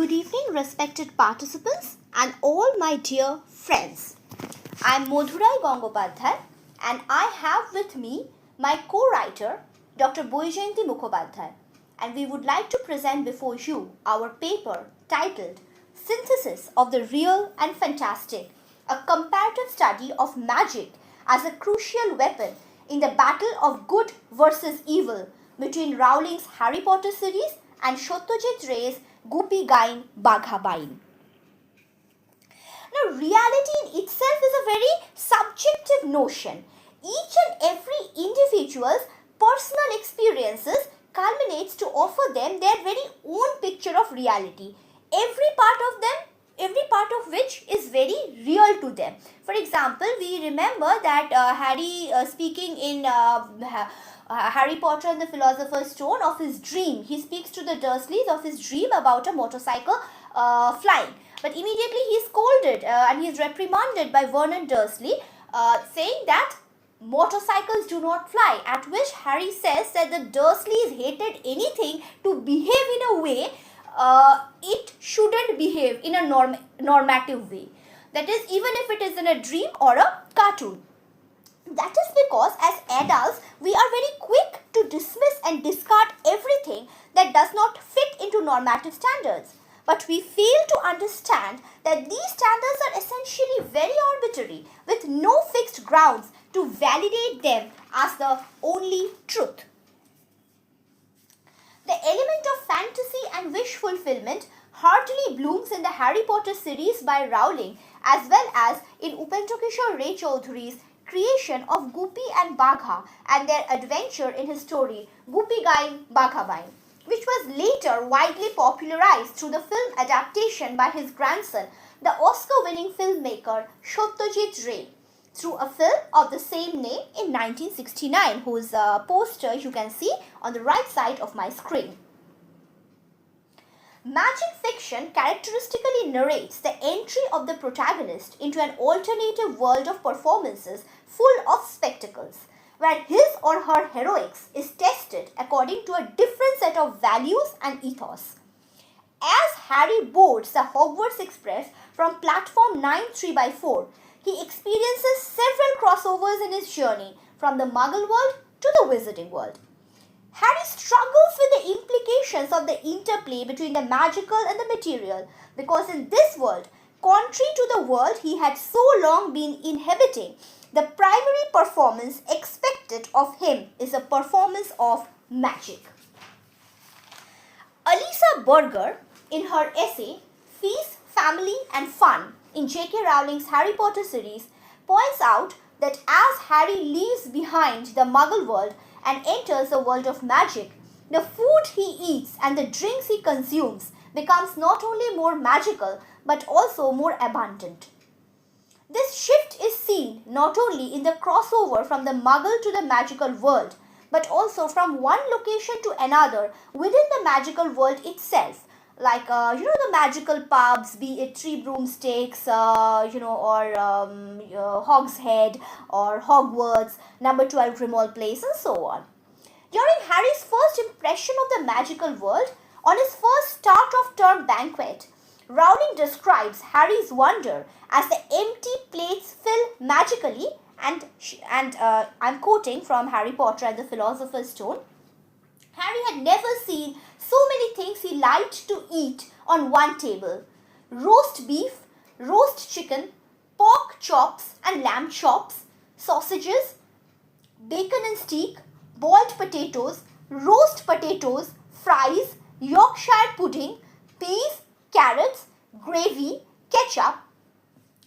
Good evening, respected participants and all my dear friends. I am Madhurai Gangopadhyay and I have with me my co-writer Dr. Baijayanti Mukhopadhyay, and we would like to present before you our paper titled Synthesis of the Real and Fantastic, a comparative study of magic as a crucial weapon in the battle of good versus evil between Rowling's Harry Potter series and Satyajit Ray's Gupi Gayen Bagha Bayen. Now, reality in itself is a very subjective notion. Each and every individual's personal experiences culminates to offer them their very own picture of reality. Every part of which is very real to them. For example, we remember that Harry speaking in Harry Potter and the Philosopher's Stone of his dream. He speaks to the Dursleys of his dream about a motorcycle flying. But immediately he is scolded and he is reprimanded by Vernon Dursley, saying that motorcycles do not fly. At which Harry says that the Dursleys hated anything to behave in a way it shouldn't behave in a normative way. That is, even if it is in a dream or a cartoon. That is because as adults, we are very quick to dismiss and discard everything that does not fit into normative standards. But we fail to understand that these standards are essentially very arbitrary, with no fixed grounds to validate them as the only truth. The element of fantasy and wish fulfillment heartily blooms in the Harry Potter series by Rowling, as well as in Upendra Ray Chaudhury's creation of Gupi and Bagha and their adventure in his story Gupi Gayen Bagha Bayen, which was later widely popularized through the film adaptation by his grandson, the Oscar-winning filmmaker Satyajit Ray, through a film of the same name in 1969, whose poster you can see on the right side of my screen. Magic fiction characteristically narrates the entry of the protagonist into an alternative world of performances full of spectacles, where his or her heroics is tested according to a different set of values and ethos. As Harry boards the Hogwarts Express from platform 9 3/4, he experiences several crossovers in his journey from the Muggle world to the Wizarding world. Harry struggles with the implications of the interplay between the magical and the material, because in this world, contrary to the world he had so long been inhabiting, the primary performance expected of him is a performance of magic. Alisa Berger, in her essay Feast, Family and Fun in J.K. Rowling's Harry Potter series, points out that as Harry leaves behind the Muggle world and enters the world of magic, the food he eats and the drinks he consumes becomes not only more magical but also more abundant. This shift is seen not only in the crossover from the Muggle to the magical world, but also from one location to another within the magical world itself, like the magical pubs, be it Three Broomsticks, Hog's Head or Hogwarts, number 12 Grimmauld Place, and so on. During Harry's first impression of the magical world, on his first start of term banquet, Rowling describes Harry's wonder as the empty plates fill magically, and I'm quoting from Harry Potter and the Philosopher's Stone. Harry had never seen so many things he liked to eat on one table: roast beef, roast chicken, pork chops and lamb chops, sausages, bacon and steak, boiled potatoes, roast potatoes, fries, Yorkshire pudding, peas, carrots, gravy, ketchup,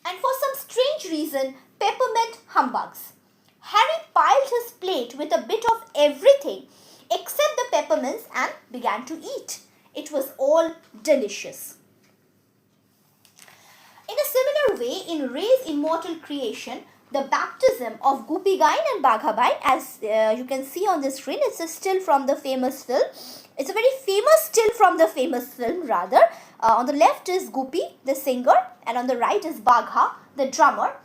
and for some strange reason, peppermint humbugs. Harry piled his plate with a bit of everything except the peppermints and began to eat. It was all delicious. In a similar way, in Ray's immortal creation, the baptism of Gupi Gayen and Bagha Bayen, as you can see on the screen, it's a still from the famous film. It's a very famous still from the famous film rather. On the left is Gupi, the singer, and on the right is Bagha, the drummer.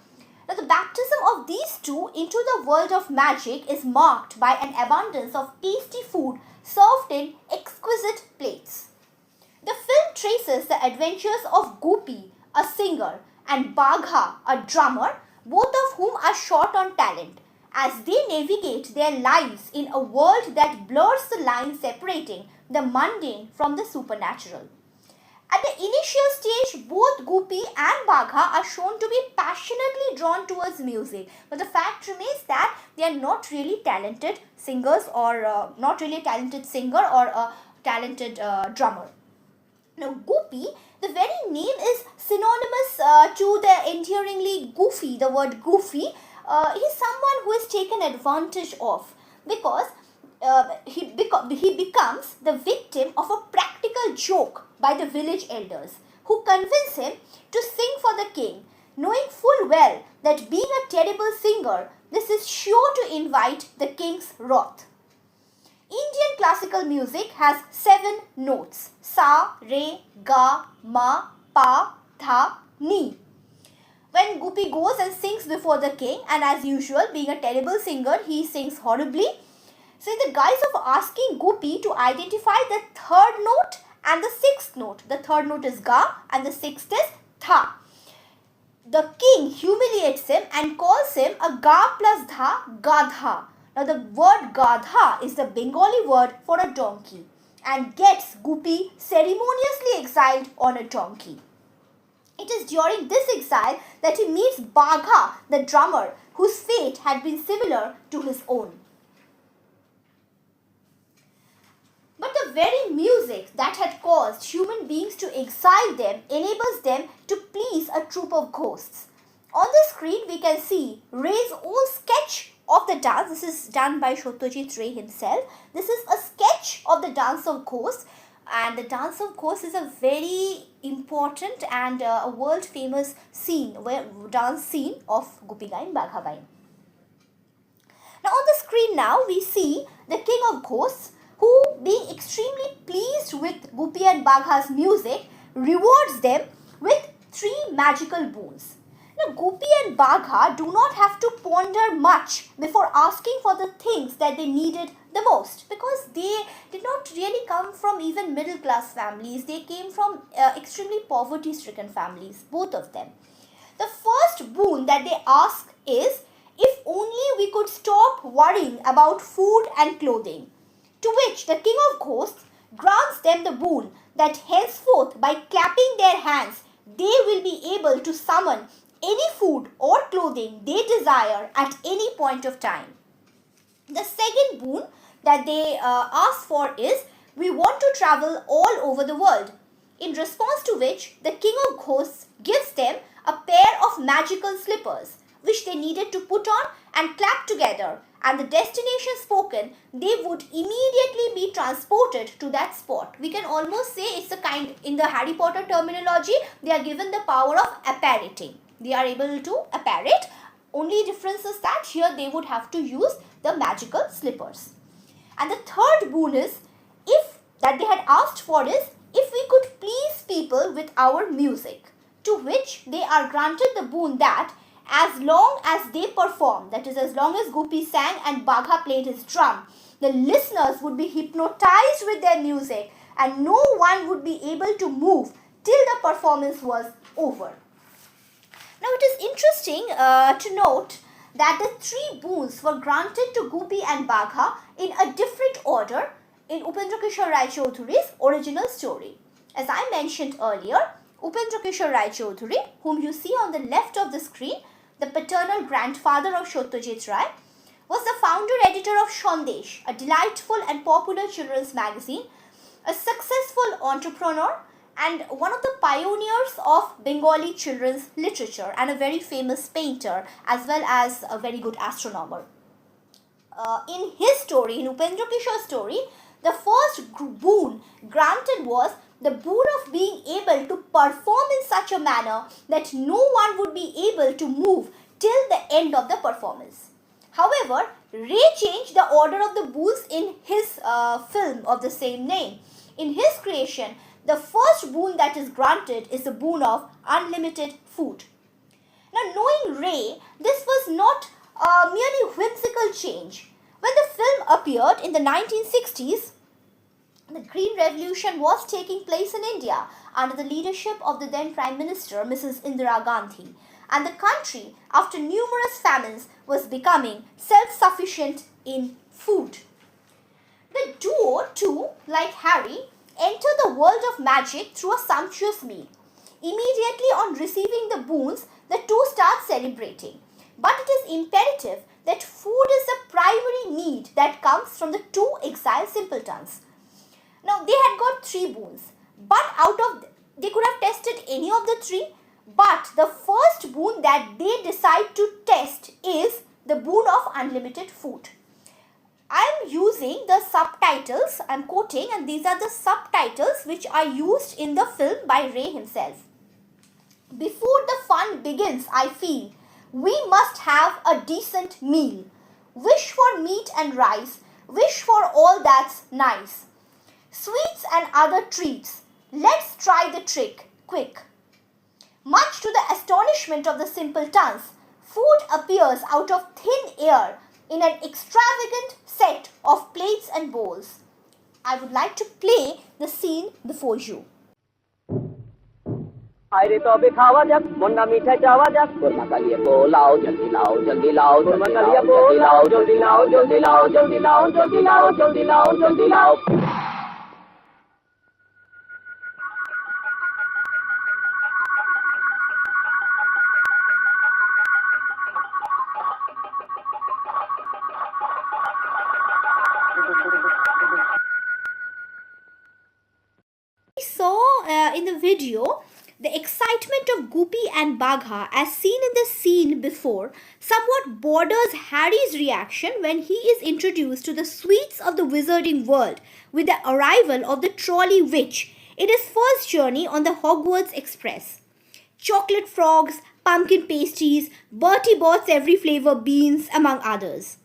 Now, the baptism of these two into the world of magic is marked by an abundance of tasty food served in exquisite plates. The film traces the adventures of Gupi, a singer, and Bagha, a drummer, both of whom are short on talent, as they navigate their lives in a world that blurs the line separating the mundane from the supernatural. At the initial stage, both Gupi and Bagha are shown to be passionately drawn towards music, but the fact remains that they are not really talented singers or not really a talented singer or a talented drummer. Now, Gupi, the very name is synonymous to the endearingly goofy, the word goofy. He is someone who is taken advantage of because he becomes the victim of a practical joke by the village elders, who convince him to sing for the king, knowing full well that being a terrible singer, this is sure to invite the king's wrath. Indian classical music has 7 notes: sa, re, ga, ma, pa, tha, ni. When Gupi goes and sings before the king, and as usual, being a terrible singer, he sings horribly. So in the guise of asking Gupi to identify the 3rd note and the 6th note, the 3rd note is ga and the 6th is tha, the king humiliates him and calls him a ga plus dha, gadha. Now the word gadha is the Bengali word for a donkey, and gets Gupi ceremoniously exiled on a donkey. It is during this exile that he meets Bagha, the drummer, whose fate had been similar to his own. But the very music that had caused human beings to exile them enables them to please a troop of ghosts. On the screen we can see Ray's own sketch of the dance. This is done by Satyajit Ray himself. This is a sketch of the dance of ghosts, and the dance of ghosts is a very important and a world famous dance scene of Gupi Gayen Bagha Bayen. Now on the screen now we see the king of ghosts, who, being extremely pleased with Gupi and Bagha's music, rewards them with 3 magical boons. Now, Gupi and Bagha do not have to ponder much before asking for the things that they needed the most, because they did not really come from even middle class families. They came from extremely poverty stricken families, both of them. The first boon that they ask is, if only we could stop worrying about food and clothing. To which the king of ghosts grants them the boon that henceforth, by clapping their hands, they will be able to summon any food or clothing they desire at any point of time. The second boon that they ask for is, we want to travel all over the world. In response to which, the king of ghosts gives them a pair of magical slippers, which they needed to put on and clap together, and the destination spoken, they would immediately be transported to that spot. We can almost say it's a kind, in the Harry Potter terminology, they are given the power of apparating. They are able to apparate. Only difference is that here they would have to use the magical slippers. And the third boon is, that they had asked for is, if we could please people with our music. To which they are granted the boon that, as long as they perform, that is, as long as Gupi sang and Bagha played his drum, the listeners would be hypnotized with their music and no one would be able to move till the performance was over. Now it is interesting to note that the 3 boons were granted to Gupi and Bagha in a different order in Upendra Kishore Rai Chaudhury's original story. As I mentioned earlier, Upendra Kishore Rai Chaudhury, whom you see on the left of the screen, the paternal grandfather of Satyajit Ray, was the founder editor of Sandesh, a delightful and popular children's magazine, a successful entrepreneur, and one of the pioneers of Bengali children's literature, and a very famous painter as well as a very good astronomer. In his story, in Upendra Kishore's story, the first boon granted was the boon of being able to perform in such a manner that no one would be able to move till the end of the performance. However, Ray changed the order of the boons in his film of the same name. In his creation, the first boon that is granted is the boon of unlimited food. Now, knowing Ray, this was not a merely whimsical change. When the film appeared in the 1960s, The Green Revolution was taking place in India under the leadership of the then Prime Minister Mrs. Indira Gandhi, and the country, after numerous famines, was becoming self-sufficient in food. The duo, too, like Harry, enter the world of magic through a sumptuous meal. Immediately on receiving the boons, the two start celebrating. But it is imperative that food is the primary need that comes from the two exiled simpletons. Now, they had got 3 boons, but they could have tested any of the 3, but the first boon that they decide to test is the boon of unlimited food. I am using the subtitles, I am quoting, and these are the subtitles which are used in the film by Ray himself. Before the fun begins, I feel, we must have a decent meal. Wish for meat and rice, wish for all that's nice. Sweets and other treats, let's try the trick, quick. Much to the astonishment of the simpletons, food appears out of thin air in an extravagant set of plates and bowls. I would like to play the scene before you. Ayre तो अभी खावा जब मुन्ना मीठा चावा जब गुरमा का लिए बोलाओ जल्दी लाओ जल्दी लाओ गुरमा का लिए बोलाओ जल्दी लाओ जल्दी लाओ जल्दी लाओ जल्दी लाओ जल्दी लाओ जल्दी लाओ We saw in the video the excitement of Gupi and Bagha, as seen in the scene before, somewhat borders Harry's reaction when he is introduced to the sweets of the wizarding world with the arrival of the trolley witch in his first journey on the Hogwarts Express. Chocolate frogs, pumpkin pastries, Bertie Bott's every flavor beans, among others.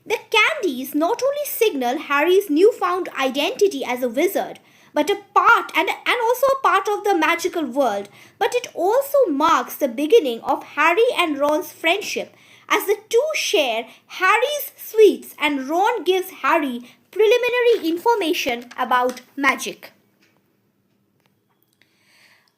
The candies not only signal Harry's newfound identity as a wizard, but a part and also a part of the magical world, but it also marks the beginning of Harry and Ron's friendship, as the two share Harry's sweets and Ron gives Harry preliminary information about magic.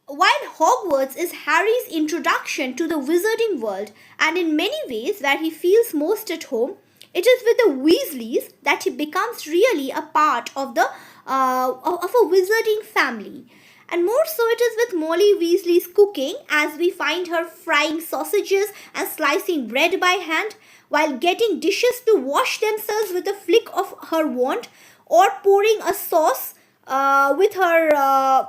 While Hogwarts is Harry's introduction to the wizarding world, and in many ways where he feels most at home, it is with the Weasleys that he becomes really a part of a wizarding family. And more so it is with Molly Weasley's cooking, as we find her frying sausages and slicing bread by hand, while getting dishes to wash themselves with a flick of her wand, or pouring a sauce with her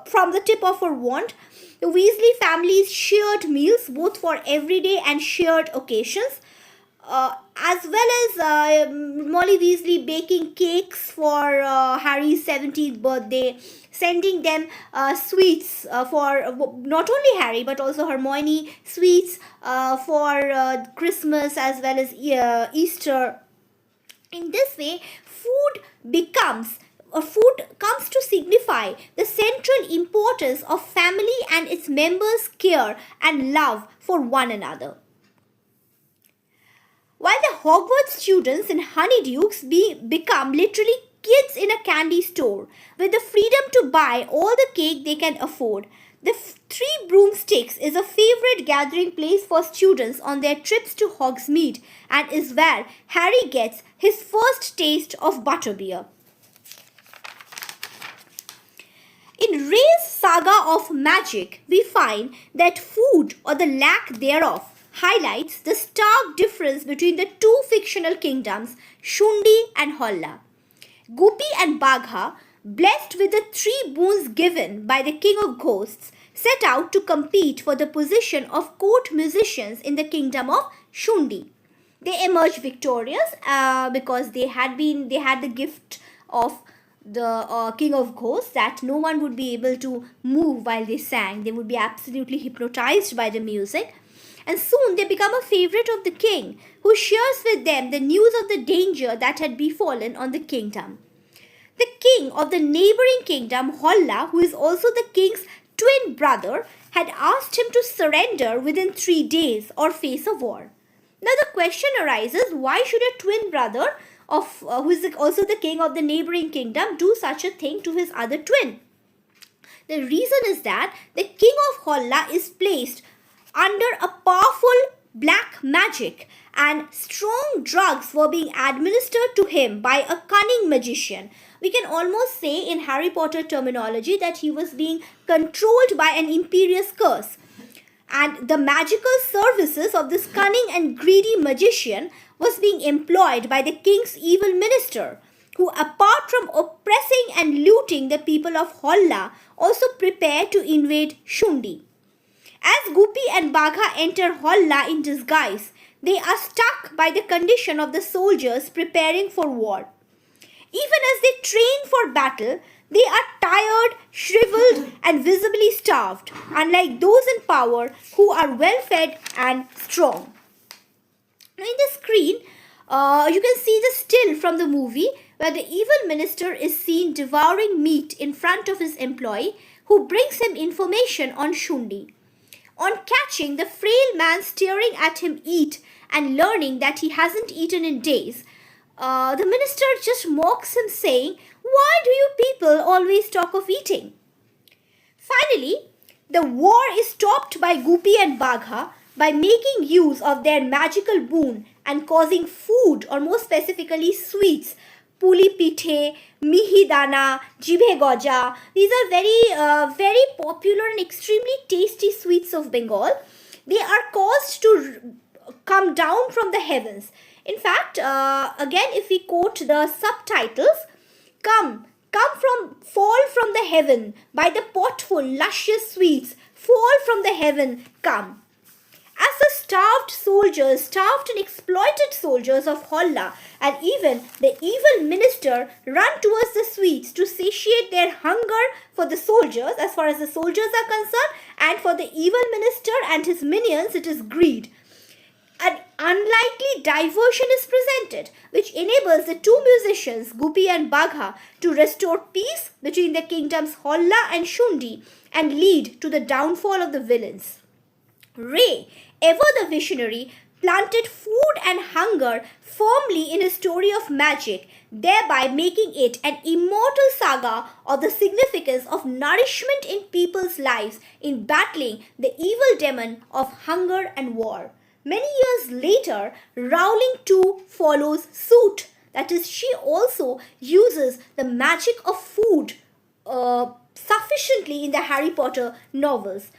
from the tip of her wand. The Weasley family's shared meals, both for everyday and shared occasions, as well as Molly Weasley baking cakes for Harry's 17th birthday, sending them sweets for not only Harry but also Hermione, sweets for Christmas as well as Easter. In this way, food comes to signify the central importance of family and its members' care and love for one another. While the Hogwarts students in Honeydukes become literally kids in a candy store with the freedom to buy all the cake they can afford, the Three Broomsticks is a favorite gathering place for students on their trips to Hogsmeade, and is where Harry gets his first taste of butterbeer. In Ray's saga of magic, we find that food, or the lack thereof, highlights the stark difference between the two fictional kingdoms, Shundi and Holla. Gupi and Bagha, blessed with the 3 boons given by the King of Ghosts, set out to compete for the position of court musicians in the kingdom of Shundi. They emerged victorious because they had the gift of the King of Ghosts, that no one would be able to move while they sang. They would be absolutely hypnotized by the music. And soon they become a favorite of the king, who shares with them the news of the danger that had befallen on the kingdom. The king of the neighboring kingdom, Holla, who is also the king's twin brother, had asked him to surrender within 3 days or face a war. Now the question arises, why should a twin brother of who is also the king of the neighboring kingdom, do such a thing to his other twin? The reason is that the king of Holla is placed under a powerful black magic, and strong drugs were being administered to him by a cunning magician. We can almost say in Harry Potter terminology that he was being controlled by an imperious curse. And the magical services of this cunning and greedy magician was being employed by the king's evil minister, who, apart from oppressing and looting the people of Holla, also prepared to invade Shundi. As Gupi and Bagha enter Holla in disguise, they are struck by the condition of the soldiers preparing for war. Even as they train for battle, they are tired, shriveled, and visibly starved, unlike those in power who are well fed and strong. Now in the screen, you can see the still from the movie where the evil minister is seen devouring meat in front of his employee, who brings him information on Shundi. On catching the frail man staring at him eat and learning that he hasn't eaten in days, the minister just mocks him, saying, "Why do you people always talk of eating?" Finally, the war is stopped by Gupi and Bagha by making use of their magical boon and causing food, or more specifically sweets, puli pithe, mihidana, jibhe goja. These are very popular and extremely tasty sweets of Bengal. They are caused to come down from the heavens. In fact, again, if we quote the subtitles, fall from the heaven, by the potful, luscious sweets, fall from the heaven, come. As the starved and exploited soldiers of Holla and even the evil minister run towards the sweets to satiate their hunger for the soldiers, as far as the soldiers are concerned, and for the evil minister and his minions, it is greed. An unlikely diversion is presented, which enables the two musicians, Gupi and Bagha, to restore peace between the kingdoms Holla and Shundi and lead to the downfall of the villains. Ray, ever the visionary, planted food and hunger firmly in his story of magic, thereby making it an immortal saga of the significance of nourishment in people's lives in battling the evil demon of hunger and war. Many years later, Rowling too follows suit. That is, she also uses the magic of food sufficiently in the Harry Potter novels.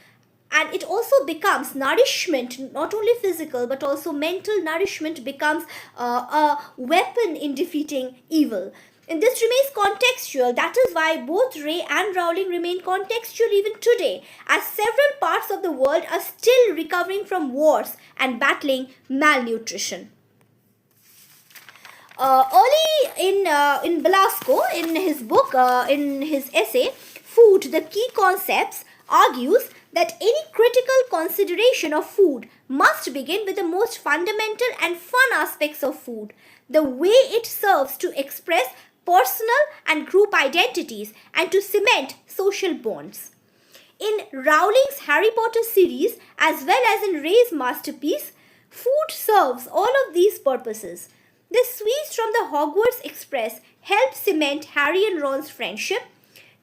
And it also becomes nourishment, not only physical but also mental nourishment becomes a weapon in defeating evil. And this remains contextual. That is why both Ray and Rowling remain contextual even today, as several parts of the world are still recovering from wars and battling malnutrition. Early in Belasco, in his book, in his essay, Food, the Key Concepts, argues that any critical consideration of food must begin with the most fundamental and fun aspects of food, the way it serves to express personal and group identities and to cement social bonds. In Rowling's Harry Potter series, as well as in Ray's masterpiece, food serves all of these purposes. The sweets from the Hogwarts Express help cement Harry and Ron's friendship.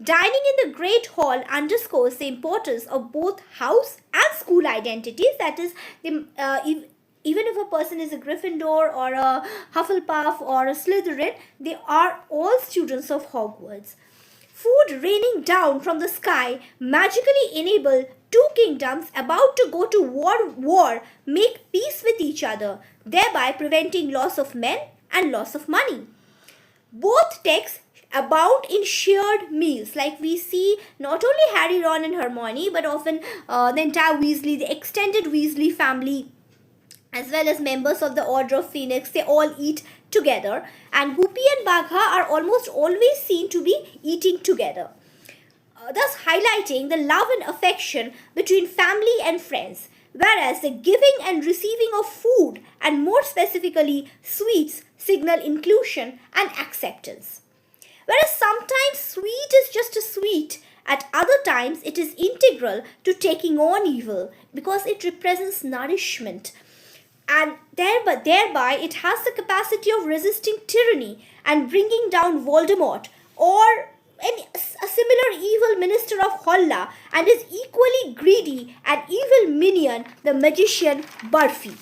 Dining in the Great Hall underscores the importance of both house and school identities. That is, even if a person is a Gryffindor or a Hufflepuff or a Slytherin, they are all students of Hogwarts. Food raining down from the sky magically enable two kingdoms about to go to war make peace with each other, thereby preventing loss of men and loss of money. Both texts abound in shared meals, like we see not only Harry, Ron and Hermione, but often the entire Weasley, the extended Weasley family, as well as members of the Order of Phoenix, they all eat together, and Gupi and Bagha are almost always seen to be eating together, thus highlighting the love and affection between family and friends, whereas the giving and receiving of food, and more specifically sweets, signal inclusion and acceptance. Whereas sometimes sweet is just a sweet, at other times it is integral to taking on evil because it represents nourishment. and thereby it has the capacity of resisting tyranny and bringing down Voldemort or a similar evil minister of Holla, and is equally greedy and evil minion, the magician Burfi.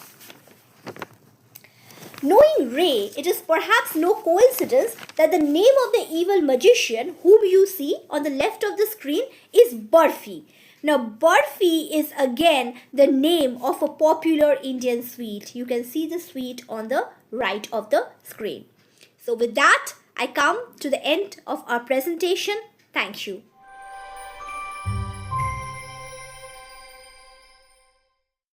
Knowing Ray, it is perhaps no coincidence that the name of the evil magician whom you see on the left of the screen is Burfi. Now, Burfi is again the name of a popular Indian sweet. You can see the sweet on the right of the screen. So with that, I come to the end of our presentation. Thank you.